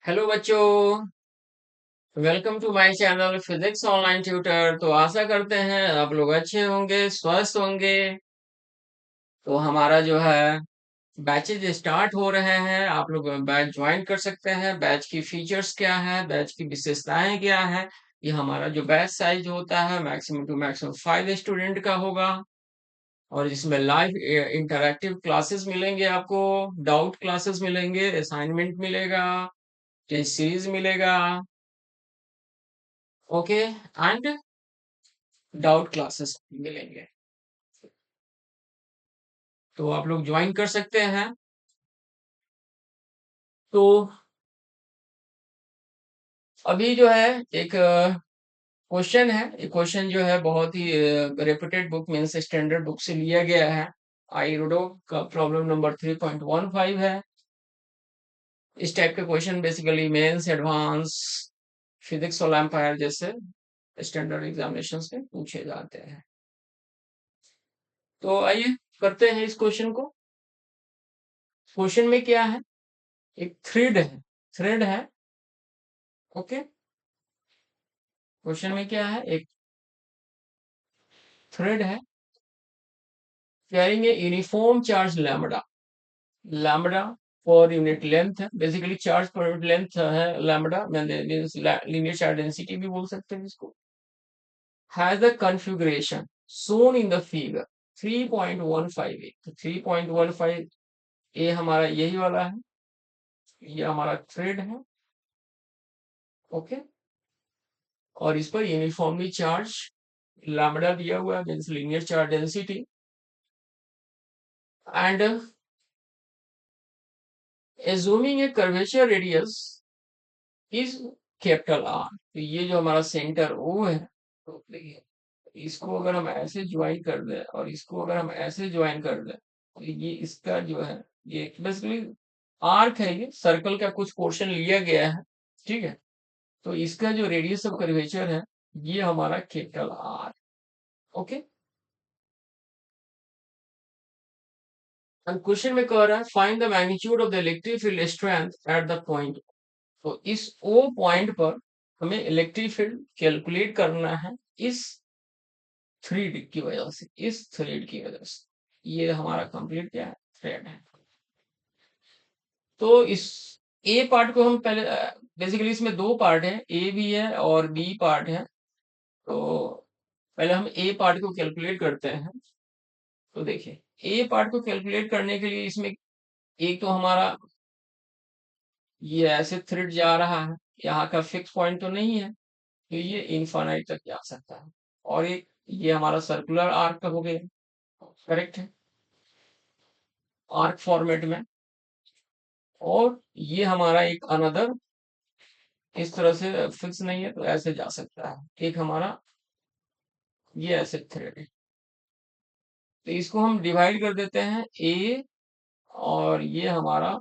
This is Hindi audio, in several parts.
हेलो बच्चों, welcome to my channel physics online tutor. तो आशा करते हैं आप लोग अच्छे होंगे, स्वस्थ होंगे। तो हमारा जो है बैचेज स्टार्ट हो रहे हैं। आप लोग बैच ज्वाइन कर सकते हैं। बैच की फीचर्स क्या है, बैच की विशेषताएं क्या है। ये हमारा जो बैच साइज होता है मैक्सिमम टू मैक्सिमम 5 स्टूडेंट का होगा। और इसमें लाइव इंटरैक्टिव क्लासेस मिलेंगे आपको, डाउट क्लासेस मिलेंगे, असाइनमेंट मिलेगा, टेस्ट सीरीज मिलेगा। ओके, एंड डाउट क्लासेस मिलेंगे। तो आप लोग ज्वाइन कर सकते हैं। तो अभी जो है एक क्वेश्चन है। ये क्वेश्चन जो है बहुत ही reputed book means standard book से लिया गया है। आईरूडो का प्रॉब्लम नंबर 3.15 है। इस टाइप के question basically mains, advance, physics और एम्पायर जैसे स्टैंडर्ड एग्जामिनेशंस में पूछे जाते हैं। तो आइए करते हैं इस क्वेश्चन को। क्वेश्चन में क्या है, एक थ्रेड है। थ्रेड है, ओके। क्वेश्चन में क्या है, एक थ्रेड है carrying a uniform charge lambda. lambda per unit length है, basically charge per unit length है lambda, मैंने लीनियर चार्ज डेंसिटी भी बोल सकते हैं इसको। has the configuration shown in the figure 3.15a। तो 3.15 ये हमारा यही वाला है, ये हमारा थ्रेड है, ओके। और इस पर यूनिफॉर्मली चार्ज लैम्बडा दिया हुआ है means linear charge density. And assuming a curvature radius is capital R. तो ये जो हमारा सेंटर ओ है, तो देखिए इसको अगर हम ऐसे ज्वाइन कर दें और इसको अगर हम ऐसे ज्वाइन कर दें तो ये इसका जो है, ये बेसिकली आर्क है, ये सर्कल का कुछ पोर्शन लिया गया है, ठीक है। तो इसका जो रेडियस ऑफ कर्वेचर है ये हमारा कैपिटल आर, ओके। क्वेश्चन में कह रहा है find the magnitude of the electric field strength at the point. तो इस ओ पॉइंट पर हमें इलेक्ट्रिक फील्ड कैलकुलेट करना है, इस थ्रेड की वजह से, इस थ्रेड की वजह से। ये हमारा कंप्लीट क्या है, थ्रेड है। तो इस ए पार्ट को हम पहले, बेसिकली इसमें दो पार्ट है, ए भी है और बी पार्ट है। तो पहले हम ए पार्ट को कैलकुलेट करते हैं। तो देखिए ए पार्ट को कैलकुलेट करने के लिए इसमें एक तो हमारा ये ऐसे थ्रेड जा रहा है, यहाँ का फिक्स पॉइंट तो नहीं है, तो ये इनफाइनाइट तक जा सकता है। और एक ये हमारा सर्कुलर आर्क का हो गया, करेक्ट है, आर्क फॉर्मेट में। और ये हमारा एक अनदर इस तरह से फिक्स नहीं है, तो ऐसे जा सकता है। एक हमारा ये ऐसे थ्रेड है, तो इसको हम डिवाइड कर देते हैं ए और ये हमारा,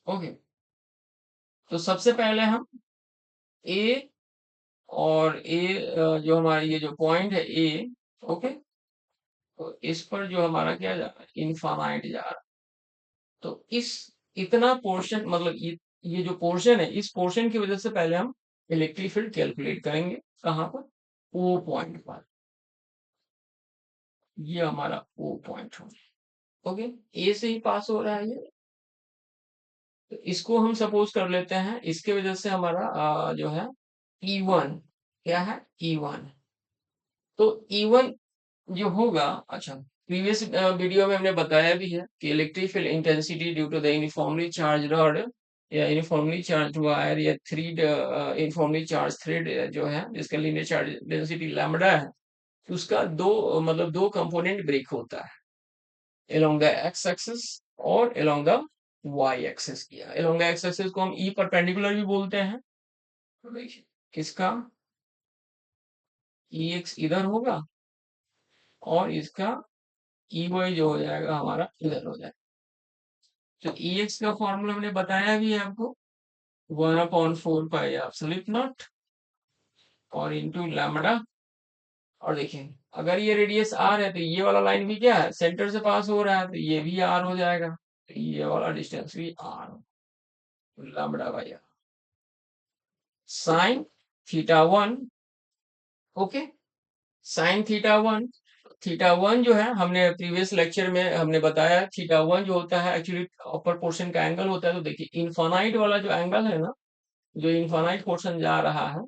ओके। तो सबसे पहले हम ए और ए, जो हमारा ये जो पॉइंट है ए, ओके। तो इस पर जो हमारा क्या जा रहा है, इनफाइनाइट जा रहा है। तो इस इतना पोर्शन मतलब ये जो पोर्शन है, इस पोर्शन की वजह से पहले हम इलेक्ट्रिक फील्ड कैलकुलेट करेंगे। कहाँ पर, ओ पॉइंट पर। ये हमारा ओ पॉइंट हो, ओके। ए से ही पास हो रहा है ये। तो इसको हम सपोज कर लेते हैं, इसके वजह से हमारा जो है E1, क्या है E1। तो E1 जो होगा, अच्छा, प्रीवियस वीडियो में हमने बताया भी है कि electric field intensity due to the uniformly charged rod या यूनिफॉर्मली चार्ज वायर या थ्री यूनिफॉर्मली चार्ज थ्रेड जो है जिसका लीनियर चार्ज डेंसिटी लैम्बडा है, उसका दो मतलब दो कंपोनेंट ब्रेक होता है, along the x एक्सिस और along the y एक्सिस। किया along the x एक्सिस को हम E परपेंडिकुलर भी बोलते हैं। तो देखिए किसका, EX इधर होगा और इसका EY जो हो जाएगा हमारा इधर हो जाएगा। तो EX का फॉर्मूला हमने बताया भी है आपको, 1/4 पाई एप्सिलॉन नॉट और इंटू लैम्बडा। और देखिए अगर ये रेडियस r है तो ये वाला लाइन भी क्या है, सेंटर से पास हो रहा है, तो ये भी r हो जाएगा, तो ये वाला डिस्टेंस भी r। Lambda by R sine theta one. Okay, sine theta one जो है हमने प्रीवियस लेक्चर में हमने बताया, थीटा वन जो होता है एक्चुअली अपर पोर्शन का एंगल होता है। तो देखिए इनफाइनाइट वाला जो एंगल है ना, जो इनफाइनाइट पोर्शन जा रहा है,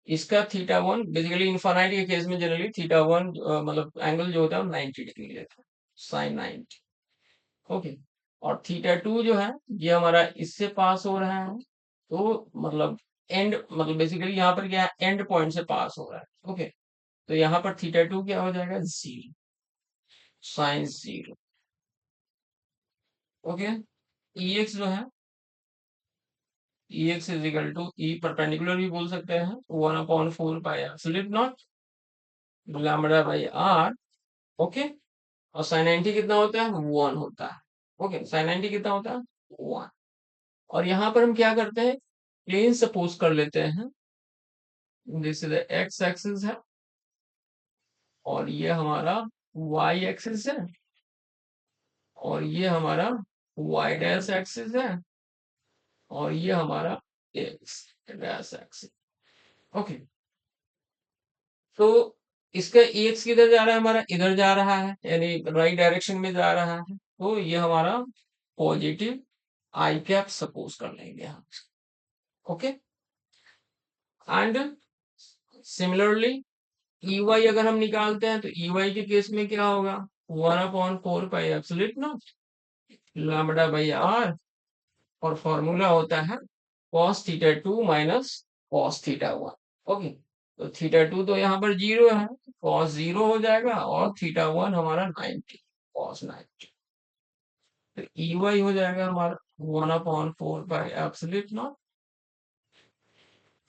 इसका थीटा वन बेसिकली इनफाइनाइट के केस में जनरली थीटा वन मतलब एंगल जो होता है वो 90 डिग्री लेता है, साइन 90। ओके, और थीटा टू जो है ये हमारा इससे पास हो रहा है, तो मतलब एंड मतलब बेसिकली यहाँ पर क्या है, एंड पॉइंट से पास हो रहा है। ओके, तो यहाँ पर थीटा टू क्या हो जाएगा, zero, sine zero. Okay, E X जो है, E X is equal to E perpendicular भी बोल सकते हैं, 1/4 pi epsilon naught lambda by R. Okay, और साइन 90 कितना होता है, वन होता है। ओके, साइन 90 कितना होता है, वन। और यहाँ पर हम क्या करते हैं, प्लेन सपोज कर लेते हैं, जैसे एक्स एक्सिस है और ये हमारा वाई एक्सिस है और ये हमारा वाई डैश एक्सिस है और ये हमारा एक्स डैश एक्सिस। ओके, तो इसका एक्स किधर जा रहा है, हमारा इधर जा रहा है, यानी राइट डायरेक्शन में जा रहा है, तो ये हमारा पॉजिटिव आई कैप सपोज कर लेंगे हम। Okay, and similarly E Y अगर हम निकालते हैं तो ई वाई के केस में क्या होगा, 1/4 pi epsilon naught lambda by R, और फॉर्मूला होता है cos theta two minus cos theta one. Okay, तो थीटा टू तो यहाँ पर जीरो है, cos जीरो हो जाएगा, और थीटा वन हमारा 90, cos 90। तो ई वाई हो जाएगा हमारा 1/4 pi epsilon naught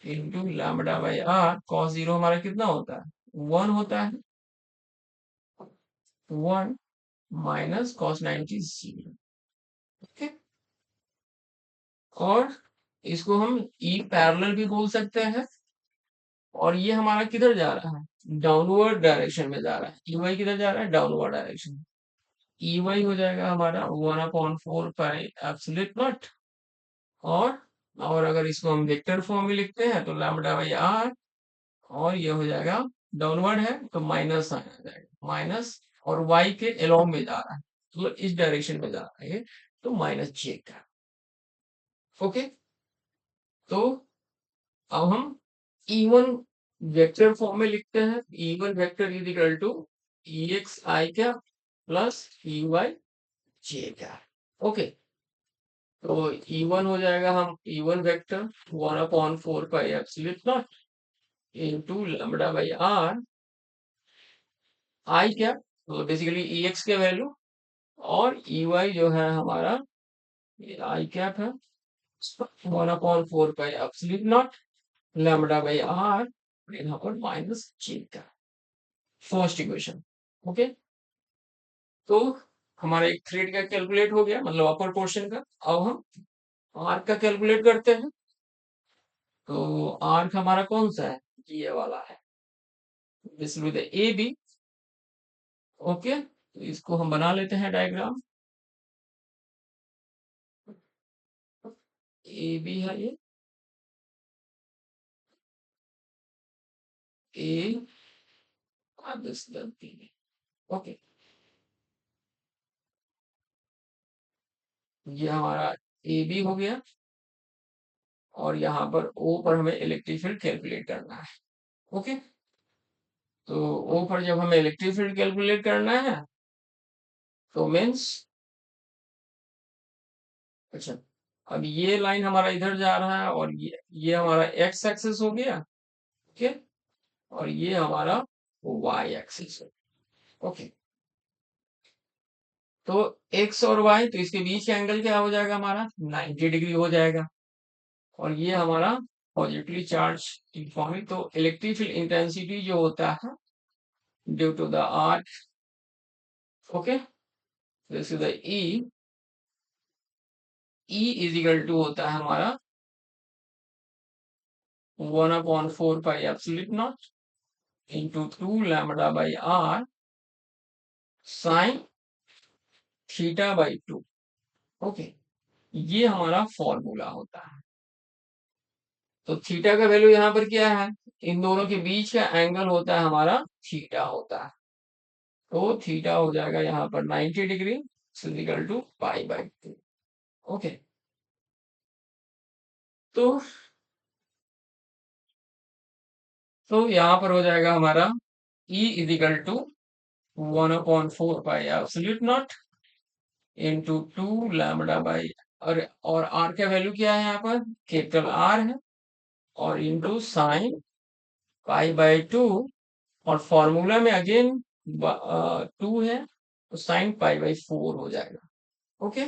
into lambda by R. cos zero हमारा कितना होता है, वन होता है, one minus cos 90 zero. Okay, और इसको हम ई पैरेलल भी बोल सकते हैं, और ये हमारा किधर जा रहा है, डाउनवर्ड डायरेक्शन में जा रहा है। ई वाई किधर जा रहा है, डाउनवर्ड डायरेक्शन। ई वाई हो जाएगा हमारा 1/4 पाई एप्सिलॉन नॉट, और अगर इसको हम वेक्टर फॉर्म में लिखते हैं तो लैम्बडा बाई आर, और ये हो जाएगा डाउनवर्ड है तो माइनस आ जाएगा, माइनस, और वाई के अलोंग में जा रहा है, तो इस डायरेक्शन में जा रहा है, तो माइनस जे का। ओके, तो अब हम इवन वेक्टर फॉर्म में लिखते हैं, even vector is equal to E X I क्या प्लस ई वाई जे क्या। ओके, तो इवन हो जाएगा, हम even vector 1/4 pi epsilon not into lambda by R I क्या, तो बेसिकली ई एक्स के वैल्यू, और ई वाई जो है हमारा ये आई कैप है 1/4 pi epsilon naught lambda by R, यहाँ पर माइनस जे का, फर्स्ट इक्वेशन। ओके, तो हमारा एक थ्रेड का कैलकुलेट हो गया, मतलब अपर पोर्शन का। अब हम आर्क का कैलकुलेट करते हैं, तो आर्क हमारा कौन सा है, ये वाला है, this with A B. Okay, तो इसको हम बना लेते हैं डायग्राम, ए बी है ये, ए दिस बी। ओके, ये हमारा ए बी हो गया, और यहाँ पर ओ पर हमें इलेक्ट्रिक फील्ड कैलकुलेट करना है। ओके, तो ओ पर जब हमें इलेक्ट्रिक फील्ड कैलकुलेट करना है तो मीन्स, अच्छा, अब ये लाइन हमारा इधर जा रहा है, और ये हमारा एक्स एक्सिस हो गया। ओके, और ये हमारा वाई एक्सिस है। ओके, तो एक्स और वाई, तो इसके बीच का एंगल क्या हो जाएगा हमारा, 90 डिग्री हो जाएगा, और ये हमारा पॉजिटिवली चार्ज इलेक्ट्रॉनिक, तो इलेक्ट्रिक फील्ड इंटेंसिटी जो होता है due to the arc, okay, this is the E, E is equal to होता है हमारा 1/4 pi epsilon naught into 2 lambda by R sine theta by two. Okay, ये हमारा फॉर्मूला होता है। तो थीटा का वैल्यू यहाँ पर क्या है, इन दोनों के बीच का एंगल होता है हमारा थीटा होता है। तो थीटा हो जाएगा यहाँ पर 90 degree equal to pi by 2। Okay, तो यहाँ पर हो जाएगा हमारा E equal to 1/4 pi absolute naught into 2 lambda by, और R का वैल्यू क्या है यहाँ पर, कैपिटल R है, और इंटू साइन पाई बाई 2, और फॉर्मूला में अगेन 2 है, तो साइन पाई बाई 4 हो जाएगा। ओके,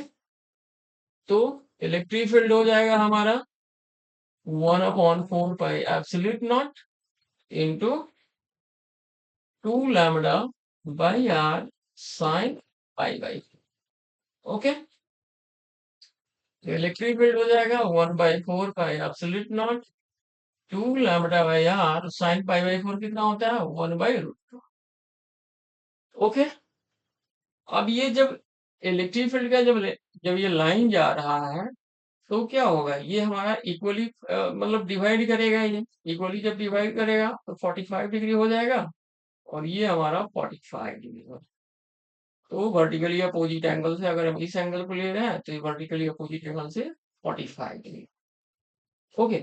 तो इलेक्ट्रिक फील्ड हो जाएगा हमारा 1/4 pi absolute naught into 2 lambda by R sine pi by. Okay, तो इलेक्ट्रिक फील्ड हो जाएगा 1/4 pi absolute naught 2 lambda by R sine pi by 4 कितना होता है, 1/√2। ओके, अब ये जब इलेक्ट्रिक फील्ड का जब ये लाइन जा रहा है, तो क्या होगा, ये हमारा इक्वली मतलब डिवाइड करेगा, ये इक्वली जब डिवाइड करेगा तो 45 डिग्री हो जाएगा, और ये हमारा 45 डिग्री हो। तो वर्टिकली अपोजिट एंगल से अगर हम इस एंगल को ले रहे हैं, तो ये वर्टिकली अपोजिट एंगल से 45 डिग्री। ओके,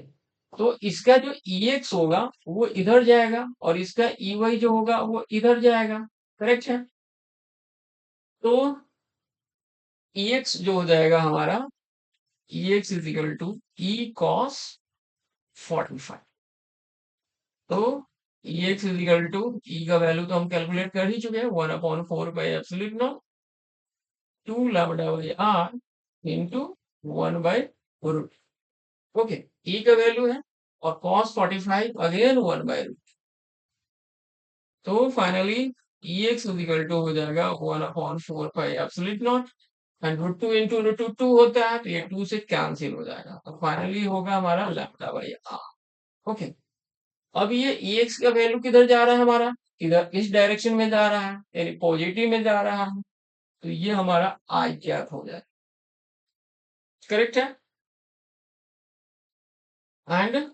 तो इसका जो EX होगा वो इधर जाएगा, और इसका EY जो होगा वो इधर जाएगा। करेक्ट है, तो EX जो हो जाएगा हमारा, EX is equal to E cos 45। तो EX is equal to E का वैल्यू तो हम कैलकुलेट कर ही चुके हैं, 1/4 pi absolute naught 2 lambda by R into 1/√। Okay, E का वैल्यू है, और cos 45 अगेन 1/√। तो finally EX is equal to हो जाएगा 1/4 pi absolute naught, and √2 into √2 होता है, तो ये 2 से कैंसिल हो जाएगा, तो फाइनली होगा हमारा लैम्बडा बाई R। ओके, अब ये EX का वैल्यू किधर जा रहा है हमारा, इधर इस डायरेक्शन में जा रहा है, यानी पॉजिटिव में जा रहा है, तो ये हमारा आई कैप हो जाए। करेक्ट है, एंड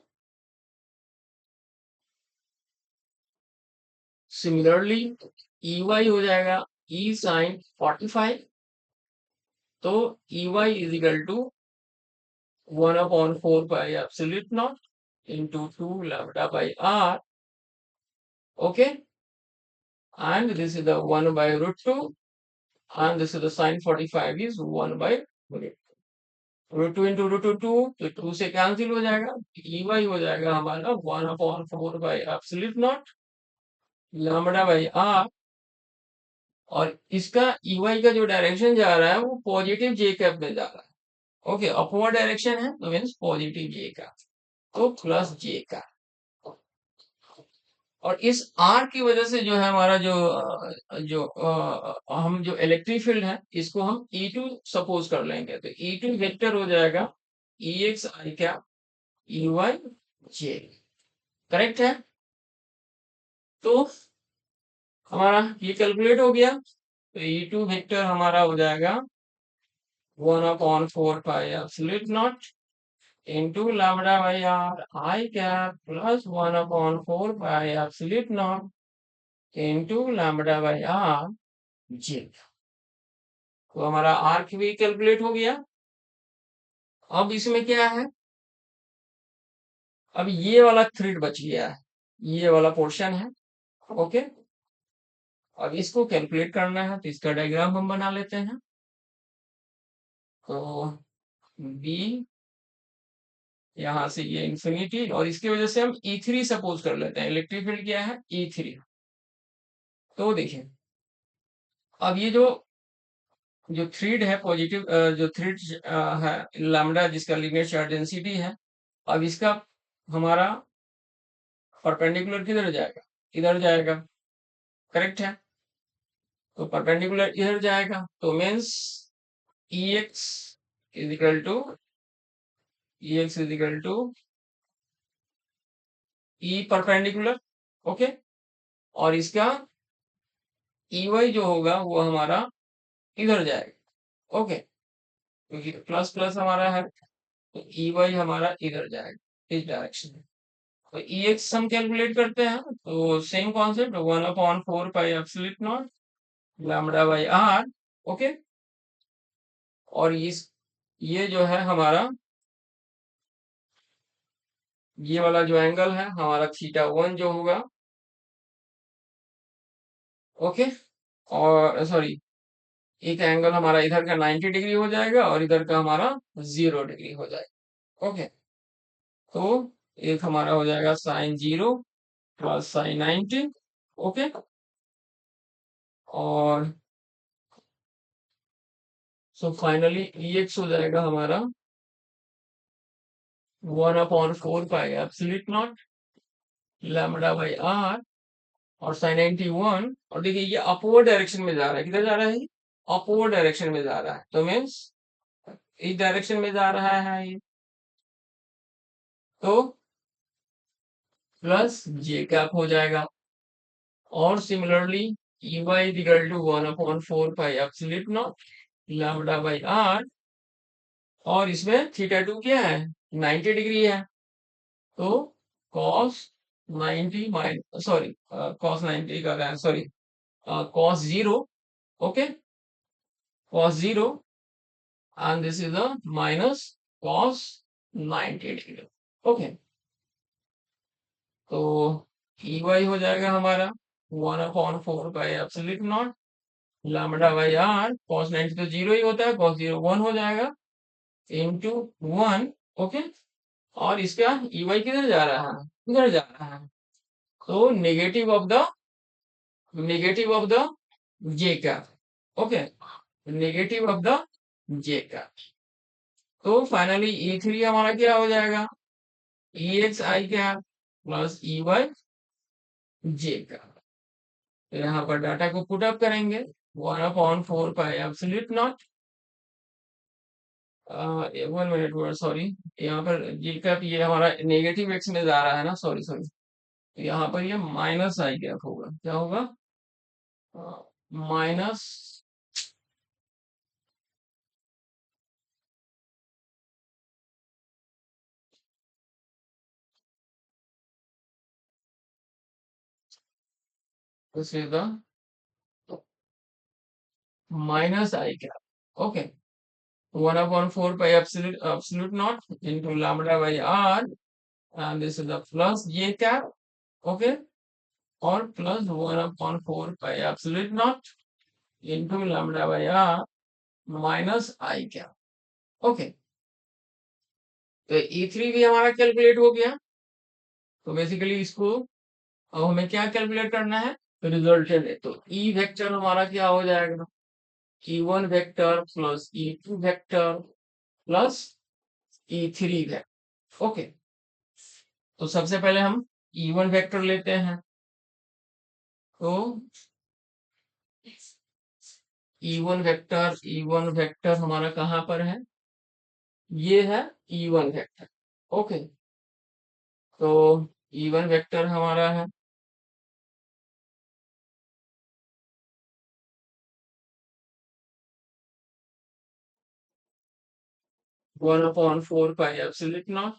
सिमिलरली EY हो जाएगा E साइन 45। तो EY is equal to 1/4 pi absolute naught into 2 lambda by R। Okay, and this is the 1/√2, and this is the sin 45 is 1/√2 into √2, तो 2 से कैंसिल हो जाएगा, EY हो जाएगा हमारा 1/4 pi absolute naught lambda by R, और इसका EY का जो डायरेक्शन जा रहा है वो पॉजिटिव जे कैप में जा रहा है। ओके, अपवर्ड डायरेक्शन है, तो मीन्स पॉजिटिव जे कैप, तो प्लस जे कैप। और इस आर की वजह से जो है हमारा हम जो इलेक्ट्रिक फील्ड है इसको हम E2 सपोज कर लेंगे, तो E2 वेक्टर हो जाएगा EX आई कैप EY जे। करेक्ट है, तो हमारा ये कैलकुलेट हो गया, तो E2 वेक्टर हमारा हो जाएगा 1/4 pi absolute naught into lambda by R I cap plus 1/4 pi absolute naught into lambda by R J. तो हमारा आर्क भी कैलकुलेट हो गया। अब इसमें क्या है, अब ये वाला थ्रेड बच गया है, ये वाला पोर्शन है। ओके, अब इसको कैलकुलेट करना है, तो इसका डायग्राम हम बना लेते हैं। तो बी, यहां से ये इंफिनिटी, और इसकी वजह से हम E3 सपोज कर लेते हैं, इलेक्ट्रिक फील्ड क्या है E3। तो देखिए, अब ये जो थ्रेड है पॉजिटिव, जो थ्रेड है लैम्बडा जिसका लीनियर चार्ज डेंसिटी है, अब इसका हमारा परपेंडिकुलर किधर जाएगा, इधर जाएगा। करेक्ट है, तो परपेंडिकुलर इधर जाएगा, तो means EX is equal to EX is equal to E perpendicular. Okay, और इसका EY जो होगा वो हमारा इधर जाएगा। ओके, क्योंकि प्लस प्लस हमारा है, तो ई वाई हमारा इधर जाएगा इस डायरेक्शन में। तो ई एक्स हम कैलकुलेट करते हैं, तो same concept, 1/4 pi epsilon naught lambda by R. Okay. और इस ये जो है हमारा, ये वाला जो एंगल है हमारा थीटा वन जो होगा। ओके। और सॉरी, एक एंगल हमारा इधर का 90 डिग्री हो जाएगा और इधर का हमारा 0 डिग्री हो जाएगा। ओके। तो एक हमारा हो जाएगा sin 0 प्लस sin 90। ओके। और सो फाइनली एक्स हो जाएगा हमारा 1/4 pi epsilon naught lambda by R. और sin 91, और देखिए ये अपवर्ड डायरेक्शन में जा रहा है, किधर जा रहा है, अपवर्ड डायरेक्शन में जा रहा है, तो मीन्स इस डायरेक्शन में जा रहा है ये। तो प्लस जे कैप हो जाएगा। और similarly E Y equal to 1/4 pi epsilon naught lambda by R. और इसमें थीटा टू क्या है, 90 डिग्री है, तो cos 90 माइनस, सॉरी cos 90 का रहा है, sorry cos 0। Okay, cos 0, and this is a minus cos 90 degree। Okay. तो ई वाई हो जाएगा हमारा 1/4 pi epsilon naught lambda by R. cos 90 तो जीरो ही होता है, cos 0 1 हो जाएगा इंटू 1। ओके। और इसका ई वाई किधर जा रहा है, किधर जा रहा है, तो negative of the J cap. Okay, negative of the J cap. तो फाइनली ई थ्री हमारा क्या हो जाएगा, ई एक्स आई कैप प्लस ई वाई जे कैप। तो यहाँ पर डाटा को पुट अप करेंगे, 1/4 pi epsilon not, 1 minute, sorry, यहाँ पर जे कैप ये हमारा नेगेटिव एक्स में जा रहा है ना, सॉरी सॉरी, तो यहाँ पर ये माइनस आई कैप होगा, क्या होगा, minus, this is the minus I cap. Okay, 1/4 pi epsilon naught into lambda by r, and this is the plus j cap। Okay. और plus 1/4 pi epsilon naught into lambda by r minus I cap. Okay. तो ई थ्री भी हमारा कैलकुलेट हो गया। तो बेसिकली इसको अब हमें क्या कैलकुलेट करना है, रिजल्टेंट है, तो ई वेक्टर हमारा क्या हो जाएगा, E one vector plus E two vector plus E three vector. Okay. तो सबसे पहले हम ई वन वेक्टर लेते हैं, तो ई वन वेक्टर हमारा कहाँ पर है, ये है ई वन वेक्टर। ओके। तो ई वन वेक्टर हमारा है 1/4 pi epsilon naught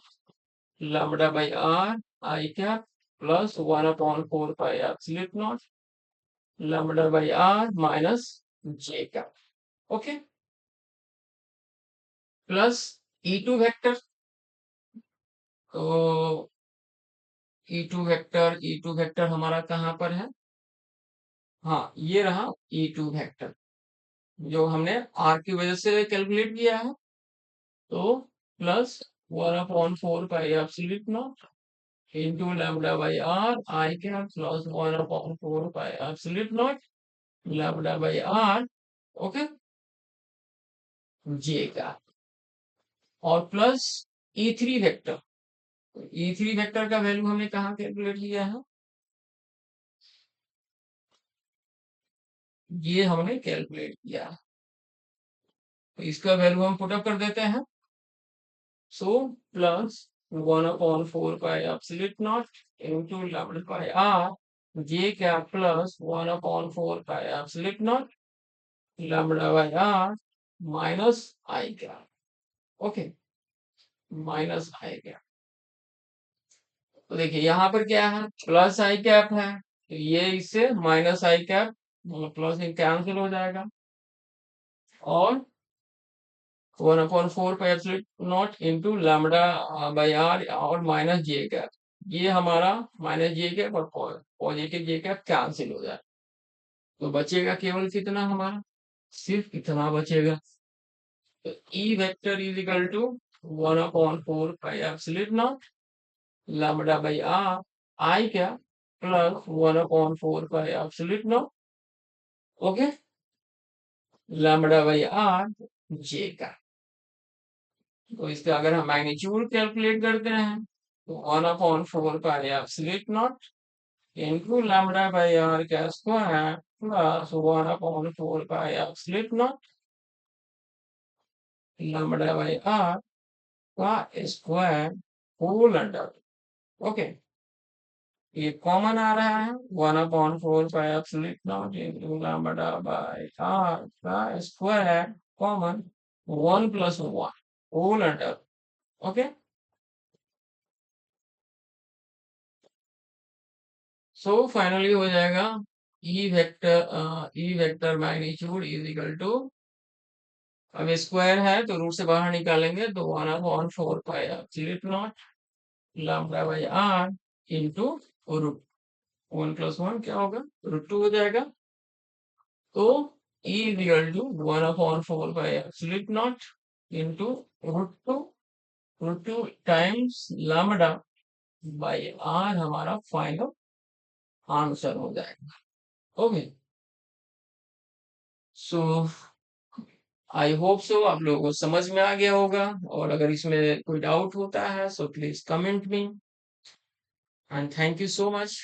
lambda by r I cap plus 1/4 pi epsilon naught lambda by r minus j cap। Okay. Plus E two vector, तो ई टू वेक्टर हमारा कहाँ पर है, हाँ ये रहा ई टू वेक्टर, जो हमने आर की वजह से कैलकुलेट किया है। तो plus 1/4 pi epsilon naught into lambda by r I cap plus 1/4 pi epsilon naught lambda by r। Okay, J का। और प्लस ई थ्री वेक्टर का वैल्यू हमने कहाँ कैलकुलेट किया है, ये हमने कैलकुलेट किया है। तो इसका वैल्यू हम पुटअप कर देते हैं, so plus 1/4 pi epsilon naught into lambda by r जे क्या plus 1/4 pi epsilon naught lambda by r minus I cap. Okay, minus I cap. तो देखिए यहाँ पर क्या है, प्लस आई कैप है, तो ये इससे minus I cap plus cancel हो जाएगा, और 1/4 pi epsilon naught into lambda by R और माइनस जे कैप। ये हमारा माइनस जे कैप और पॉजिटिव जे कैप कैंसिल हो जाए, तो बचेगा केवल कितना हमारा, सिर्फ इतना बचेगा। तो E vector is equal to 1/4 pi epsilon naught lambda by R I क्या plus 1/4 pi epsilon naught, okay, lambda by R J का। तो इसका अगर हम मैग्नीट्यूड कैलकुलेट करते हैं तो 1/4 pi epsilon naught into lambda by R का square plus 1/4 pi epsilon naught lambda by R का स्क्वायर होल अंडर। ओके, ये कॉमन आ रहा है, 1/4 pi epsilon naught into lambda by R का square common 1 + 1 whole under. Okay, so finally हो जाएगा E vector magnitude is equal to, अब स्क्वायर है तो रूट से बाहर निकालेंगे तो 1/4 pi epsilon naught lambda by R into root 1 + 1 क्या होगा, √2 हो जाएगा। तो ई is equal to 1/4 pi epsilon naught into √2, √2 times lambda by R हमारा फाइनल आंसर हो जाएगा। Okay, so I hope so आप लोगों को समझ में आ गया होगा, और अगर इसमें कोई डाउट होता है so please comment me, and thank you so much.